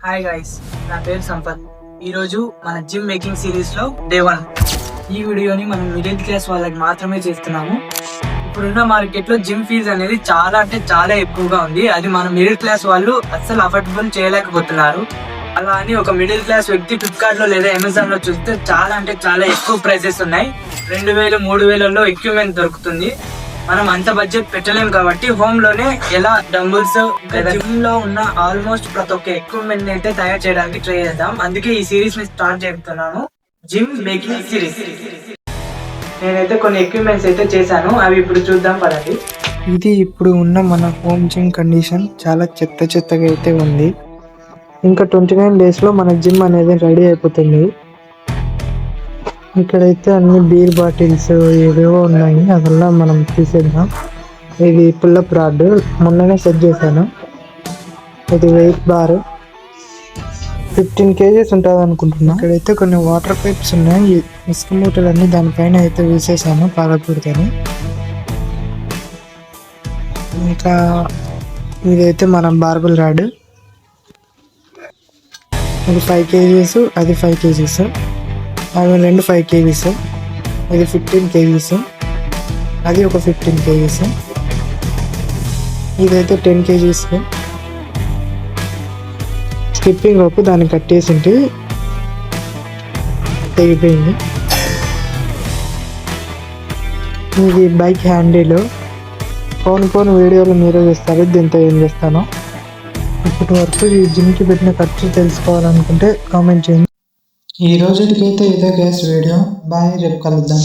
Hi guys, నా పేరు సంపత్. ఈరోజు మన జిమ్ మేకింగ్ సిరీస్ లో డే 1. ఈ వీడియోని మనం మిడిల్ క్లాస్ వాళ్ళకి మాత్రమే చేస్తున్నాము. ఇప్పుడున్న మార్కెట్ లో జిమ్ ఫీజు అనేది చాలా అంటే చాలా ఎక్కువగా ఉంది. అది మన మిడిల్ క్లాస్ వాళ్ళు అస్సలు అఫోర్డబుల్ చేయలేకపోతున్నారు. అలా అని ఒక మిడిల్ క్లాస్ వ్యక్తి ఫ్లిప్కార్ట్ లో లేదా అమెజాన్ లో చూస్తే చాలా అంటే చాలా ఎక్కువ ప్రైసెస్ ఉన్నాయి. 2000-3000లో ఎక్విప్మెంట్ దొరుకుతుంది. మనం అంత బడ్జెట్ పెట్టలేం కాబట్టి హోమ్ లోనే ఎలా డంబుల్స్ జిమ్ లో ఉన్న ఆల్మోస్ట్ ప్రతి ఒక్క ఎక్విప్మెంట్ అయితే తయారు చేయడానికి ట్రై చేద్దాం. అందుకే ఈ సిరీస్ ని స్టార్ట్ చేస్తున్నాను, జిమ్ మేకింగ్ సిరీస్. నేనైతే కొన్ని ఎక్విప్మెంట్స్ అయితే చేశాను, అవి ఇప్పుడు చూద్దాం పదండి. ఇది ఇప్పుడు ఉన్న మన హోమ్ జిమ్ కండిషన్ చాలా చెత్తగా అయితే ఉంది. ఇంకా 29 డేస్లో మన జిమ్ అనేది రెడీ అయిపోతుంది. ఇక్కడైతే అన్ని బీర్ బాటిల్స్ ఏవేవో ఉన్నాయి, అదల్లా మనం తీసేద్దాం. ఇది పుల్లప్ రాడ్ మొన్ననే సెట్ చేశాను. ఇది వెయిట్ బార్ 15 kgs ఉంటుంది అనుకుంటున్నా. ఇక్కడైతే కొన్ని వాటర్ పైప్స్ ఉన్నాయి, ఇసుక మూటలన్నీ దానిపైన అయితే వేసేసాను పాలకూడదని. ఇంకా ఇదైతే మన బార్బుల్ రాడ్, ఇది 5 kgs, అది 5 kgs, అవి రెండు 5 kgs, ఇది 15 kgs, అది ఒక 15 kgs, ఇదైతే 10 kgs. స్కిప్పింగ్ రోప్ దాన్ని కట్టేసింటి తెగిపోయింది. ఇది బైక్ హ్యాండిల్. ఫోన్ వీడియోలు మీరే చేస్తారు, దీంతో ఏం చేస్తాను. ఇప్పటి వరకు ఈ జిమ్కి పెట్టిన ఖర్చు తెలుసుకోవాలనుకుంటే కామెంట్ చేయండి. ఈ రోజుకైతే ఇదే గ్యాస్ వీడియో. బాయ్, రేపు కలుద్దాం.